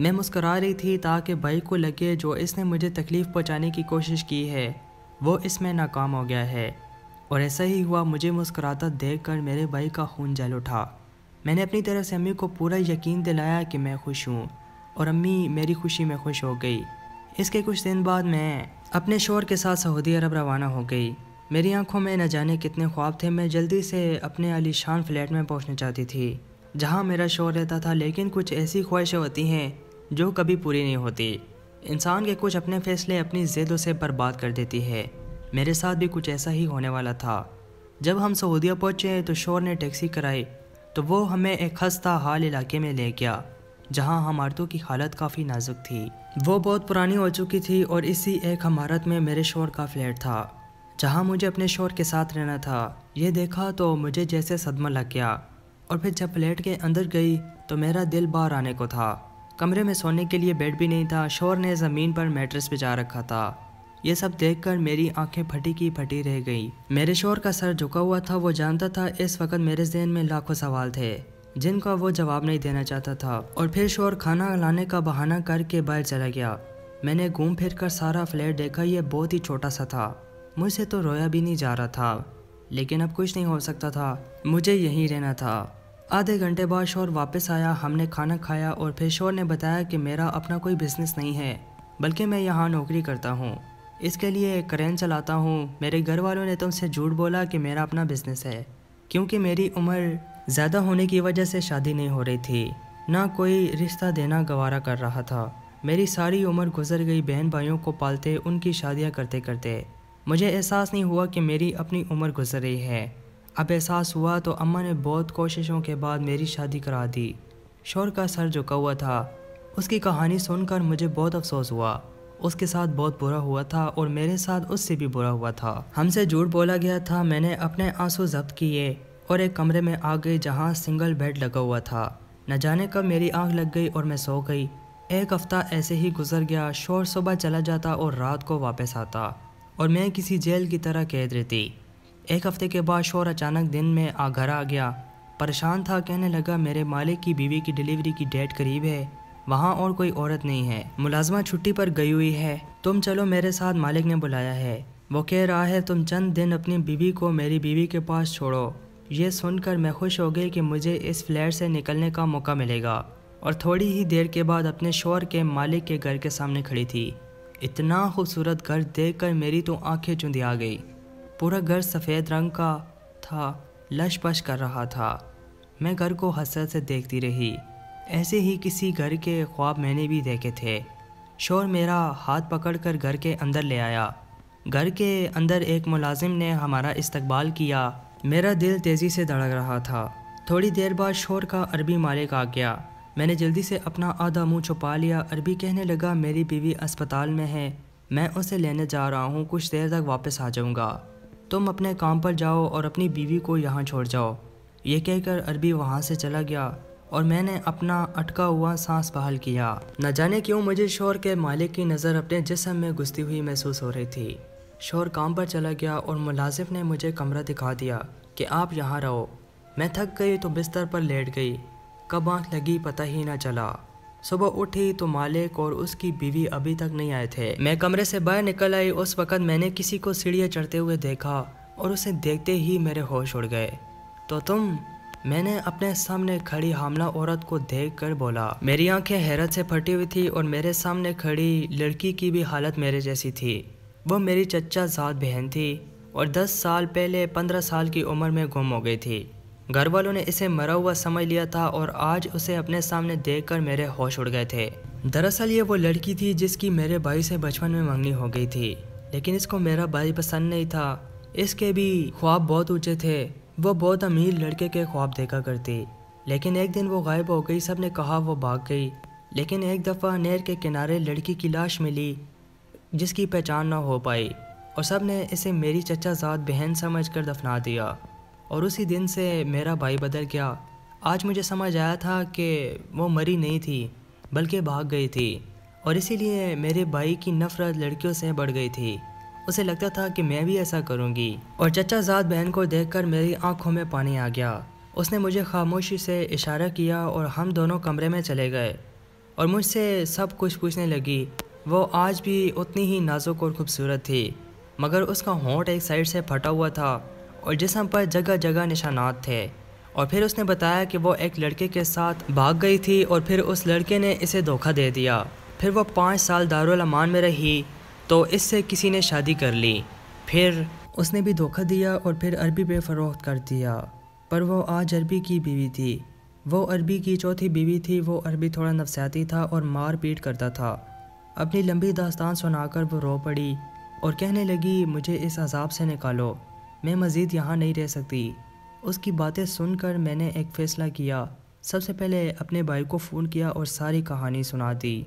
میں مسکرا رہی تھی تاکہ بھائی کو لگے جو اس نے مجھے تکلیف پہنچانے کی کوشش کی ہے وہ اس میں ناکام ہو گیا ہے، اور ایسا ہی ہوا۔ مجھے مسکراتا دیکھ کر میرے بھائی کا خون جل اٹھا۔ میں نے اپنی طرف سے امی کو پورا یقین دلایا کہ میں خوش ہوں، اور امی میری خوشی میں خوش ہو گئی۔ اس کے کچھ دن بعد میں اپنے شوہر کے ساتھ سعودی عرب روانہ ہو گئی۔ میری آنکھوں میں نہ جانے کتنے خواب تھے۔ میں جلدی سے اپنے عالی شان فلیٹ میں پہنچنا چاہتی تھی جہاں میرا شوہر رہتا تھا، لیکن کچھ ایسی خواہشیں ہوتی ہیں جو کبھی پوری نہیں ہوتی۔ انسان کے کچھ اپنے فیصلے اپنی ضد سے برباد کر دیتی ہے۔ میرے ساتھ بھی کچھ ایسا ہی ہونے والا تھا۔ جب ہم سعودیہ پہنچے تو شوہر نے ٹیکسی کرائی تو وہ ہمیں ایک خستہ حال علاقے میں لے گیا جہاں عمارتوں کی حالت کافی نازک تھی۔ وہ بہت پرانی ہو چکی تھی اور اسی ایک عمارت میں میرے شوہر کا فلیٹ تھا جہاں مجھے اپنے شوہر کے ساتھ رہنا تھا۔ یہ دیکھا تو مجھے جیسے صدمہ لگ گیا، اور پھر جب فلیٹ کے اندر گئی تو میرا دل باہر آنے کو تھا۔ کمرے میں سونے کے لیے بیڈ بھی نہیں تھا، شوہر نے زمین پر میٹرس بچھا رکھا تھا۔ یہ سب دیکھ کر میری آنکھیں پھٹی کی پھٹی رہ گئی۔ میرے شوہر کا سر جھکا ہوا تھا۔ وہ جانتا تھا اس وقت میرے ذہن میں لاکھوں سوال تھے جن کا وہ جواب نہیں دینا چاہتا تھا، اور پھر شوہر کھانا لانے کا بہانہ کر کے باہر چلا گیا۔ میں نے گھوم پھر کر سارا فلیٹ دیکھا، یہ بہت ہی چھوٹا سا تھا۔ مجھ سے تو رویا بھی نہیں جا رہا تھا، لیکن اب کچھ نہیں ہو سکتا تھا، مجھے یہیں رہنا تھا۔ آدھے گھنٹے بعد شوہر واپس آیا، ہم نے کھانا کھایا، اور پھر شوہر نے بتایا کہ میرا اپنا کوئی بزنس نہیں ہے بلکہ میں یہاں نوکری کرتا ہوں، اس کے لیے کرین چلاتا ہوں۔ میرے گھر والوں نے تم سے جھوٹ بولا کہ میرا اپنا بزنس ہے، کیونکہ میری عمر زیادہ ہونے کی وجہ سے شادی نہیں ہو رہی تھی، نہ کوئی رشتہ دینا گوارا کر رہا تھا۔ میری ساری عمر گزر گئی بہن بھائیوں کو پالتے، ان کی شادیاں کرتے کرتے۔ مجھے احساس نہیں ہوا کہ میری اپنی عمر گزر رہی ہے۔ اب احساس ہوا تو اماں نے بہت کوششوں کے بعد میری شادی کرا دی۔ شوہر کا سر جھکا ہوا تھا۔ اس کی کہانی سن کر مجھے بہت افسوس ہوا۔ اس کے ساتھ بہت برا ہوا تھا اور میرے ساتھ اس سے بھی برا ہوا تھا۔ ہم سے جھوٹ بولا گیا تھا۔ میں نے اپنے آنسو ضبط کیے اور ایک کمرے میں آ گئی جہاں سنگل بیڈ لگا ہوا تھا۔ نہ جانے کب میری آنکھ لگ گئی اور میں سو گئی۔ ایک ہفتہ ایسے ہی گزر گیا۔ شوہر صبح چلا جاتا اور رات کو واپس آتا، اور میں کسی جیل کی طرح قید رہتی۔ ایک ہفتے کے بعد شوہر اچانک دن میں گھر آ گیا۔ پریشان تھا، کہنے لگا میرے مالک کی بیوی کی ڈیلیوری کی ڈیٹ قریب ہے، وہاں اور کوئی عورت نہیں ہے، ملازمہ چھٹی پر گئی ہوئی ہے، تم چلو میرے ساتھ، مالک نے بلایا ہے۔ وہ کہہ رہا ہے تم چند دن اپنی بیوی کو میری بیوی کے پاس چھوڑو۔ یہ سن کر میں خوش ہو گئی کہ مجھے اس فلیٹ سے نکلنے کا موقع ملے گا، اور تھوڑی ہی دیر کے بعد اپنے شوہر کے مالک کے گھر کے سامنے کھڑی تھی۔ اتنا خوبصورت گھر دیکھ کر میری تو آنکھیں چندی آ گئی۔ پورا گھر سفید رنگ کا تھا، لش پش کر رہا تھا۔ میں گھر کو حسرت سے دیکھتی رہی۔ ایسے ہی کسی گھر کے خواب میں نے بھی دیکھے تھے۔ شوہر میرا ہاتھ پکڑ کر گھر کے اندر لے آیا۔ گھر کے اندر ایک ملازم نے ہمارا استقبال کیا۔ میرا دل تیزی سے دھڑک رہا تھا۔ تھوڑی دیر بعد شوہر کا عربی مالک آ گیا۔ میں نے جلدی سے اپنا آدھا منہ چھپا لیا۔ عربی کہنے لگا میری بیوی اسپتال میں ہے، میں اسے لینے جا رہا ہوں، کچھ دیر تک واپس آ جاؤں گا، تم اپنے کام پر جاؤ اور اپنی بیوی کو یہاں چھوڑ جاؤ۔ یہ کہہ کر عربی وہاں سے چلا گیا، اور میں نے اپنا اٹکا ہوا سانس بحال کیا۔ نہ جانے کیوں مجھے شوہر کے مالک کی نظر اپنے جسم میں گھستی ہوئی محسوس ہو رہی تھی۔ شوہر کام پر چلا گیا اور ملازم نے مجھے کمرہ دکھا دیا کہ آپ یہاں رہو۔ میں تھک گئی تو بستر پر لیٹ گئی۔ کب آنکھ لگی پتہ ہی نہ چلا۔ صبح اٹھی تو مالک اور اس کی بیوی ابھی تک نہیں آئے تھے۔ میں کمرے سے باہر نکل آئی۔ اس وقت میں نے کسی کو سیڑھیاں چڑھتے ہوئے دیکھا، اور اسے دیکھتے ہی میرے ہوش اڑ گئے۔ تو تم؟ میں نے اپنے سامنے کھڑی حاملہ عورت کو دیکھ کر بولا۔ میری آنکھیں حیرت سے پھٹی ہوئی تھی، اور میرے سامنے کھڑی لڑکی کی بھی حالت میرے جیسی تھی۔ وہ میری چچا زاد بہن تھی، اور 10 سال پہلے 15 سال کی عمر میں گم ہو گئی تھی۔ گھر والوں نے اسے مرا ہوا سمجھ لیا تھا، اور آج اسے اپنے سامنے دیکھ کر میرے ہوش اڑ گئے تھے۔ دراصل یہ وہ لڑکی تھی جس کی میرے بھائی سے بچپن میں منگنی ہو گئی تھی، لیکن اس کو میرا بھائی پسند نہیں تھا۔ اس کے بھی خواب بہت اونچے تھے، وہ بہت امیر لڑکے کے خواب دیکھا کرتی، لیکن ایک دن وہ غائب ہو گئی۔ سب نے کہا وہ بھاگ گئی، لیکن ایک دفعہ نہر کے کنارے لڑکی کی لاش ملی جس کی پہچان نہ ہو پائی، اور سب نے اسے میری چچا زاد بہن سمجھ کر دفنا دیا، اور اسی دن سے میرا بھائی بدل گیا۔ آج مجھے سمجھ آیا تھا کہ وہ مری نہیں تھی بلکہ بھاگ گئی تھی، اور اسی لیے میرے بھائی کی نفرت لڑکیوں سے بڑھ گئی تھی۔ اسے لگتا تھا کہ میں بھی ایسا کروں گی، اور چچا زاد بہن کو دیکھ کر میری آنکھوں میں پانی آ گیا۔ اس نے مجھے خاموشی سے اشارہ کیا اور ہم دونوں کمرے میں چلے گئے۔ اور مجھ سے سب کچھ پوچھنے لگی۔ وہ آج بھی اتنی ہی نازک اور خوبصورت تھی، مگر اس کا ہونٹ ایک سائڈ سے پھٹا ہوا تھا اور جسم پر جگہ جگہ نشانات تھے۔ اور پھر اس نے بتایا کہ وہ ایک لڑکے کے ساتھ بھاگ گئی تھی اور پھر اس لڑکے نے اسے دھوکہ دے دیا۔ پھر وہ 5 سال دارالامان میں رہی تو اس سے کسی نے شادی کر لی، پھر اس نے بھی دھوکہ دیا اور پھر عربی پہ فروخت کر دیا، پر وہ آج عربی کی بیوی تھی۔ وہ عربی کی چوتھی بیوی تھی۔ وہ عربی تھوڑا نفسیاتی تھا اور مار پیٹ کرتا تھا۔ اپنی لمبی داستان سنا کر وہ رو پڑی اور کہنے لگی، مجھے اس عذاب سے نکالو، میں مزید یہاں نہیں رہ سکتی۔ اس کی باتیں سن کر میں نے ایک فیصلہ کیا۔ سب سے پہلے اپنے بھائی کو فون کیا اور ساری کہانی سنا دی۔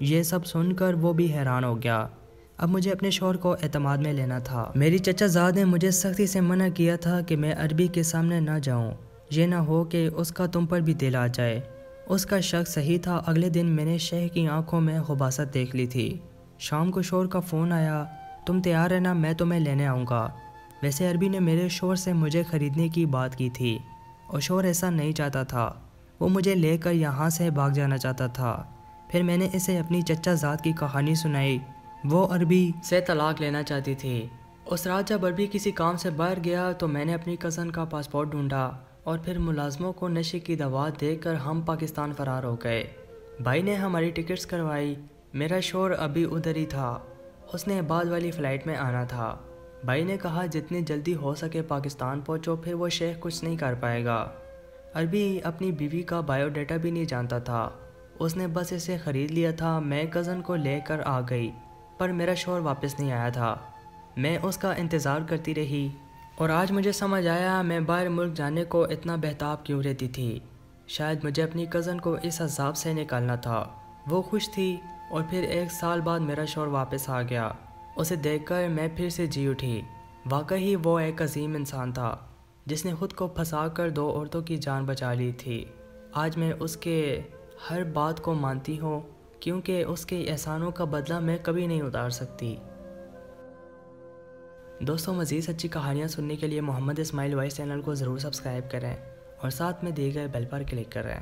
یہ سب سن کر وہ بھی حیران ہو گیا۔ اب مجھے اپنے شوہر کو اعتماد میں لینا تھا۔ میری چچا زاد نے مجھے سختی سے منع کیا تھا کہ میں عربی کے سامنے نہ جاؤں، یہ نہ ہو کہ اس کا تم پر بھی دل آ جائے۔ اس کا شک صحیح تھا۔ اگلے دن میں نے شیخ کی آنکھوں میں خباثت دیکھ لی تھی۔ شام کو شوہر کا فون آیا، تم تیار رہنا، میں تمہیں لینے آؤں گا۔ ویسے عربی نے میرے شوہر سے مجھے خریدنے کی بات کی تھی اور شوہر ایسا نہیں چاہتا تھا، وہ مجھے لے کر یہاں سے بھاگ جانا چاہتا تھا۔ پھر میں نے اسے اپنی چچا زاد کی کہانی سنائی۔ وہ عربی سے طلاق لینا چاہتی تھی۔ اس رات جب عربی کسی کام سے باہر گیا تو میں نے اپنی کزن کا پاسپورٹ ڈھونڈا اور پھر ملازموں کو نشے کی دوا دے کر ہم پاکستان فرار ہو گئے۔ بھائی نے ہماری ٹکٹس کروائی۔ میرا شوہر ابھی ادھر ہی تھا، اس نے بعد والی فلائٹ میں آنا تھا۔ بھائی نے کہا جتنی جلدی ہو سکے پاکستان پہنچو، پھر وہ شیخ کچھ نہیں کر پائے گا۔ عربی اپنی بیوی کا بایو ڈیٹا بھی نہیں جانتا تھا، اس نے بس اسے خرید لیا تھا۔ میں کزن کو لے کر آ گئی پر میرا شوہر واپس نہیں آیا تھا۔ میں اس کا انتظار کرتی رہی اور آج مجھے سمجھ آیا میں باہر ملک جانے کو اتنا بہتاب کیوں رہتی تھی۔ شاید مجھے اپنی کزن کو اس عذاب سے نکالنا تھا۔ وہ خوش تھی اور پھر 1 سال بعد میرا شوہر واپس آ گیا۔ اسے دیکھ کر میں پھر سے جی اٹھی۔ واقعی وہ ایک عظیم انسان تھا جس نے خود کو پھنسا کر 2 عورتوں کی جان بچا لی تھی۔ آج میں اس کے ہر بات کو مانتی ہوں کیونکہ اس کے احسانوں کا بدلہ میں کبھی نہیں اتار سکتی۔ دوستوں، مزید سچی کہانیاں سننے کے لیے محمد اسماعیل وائس چینل کو ضرور سبسکرائب کریں اور ساتھ میں دیے گئے بیل پر کلک کریں۔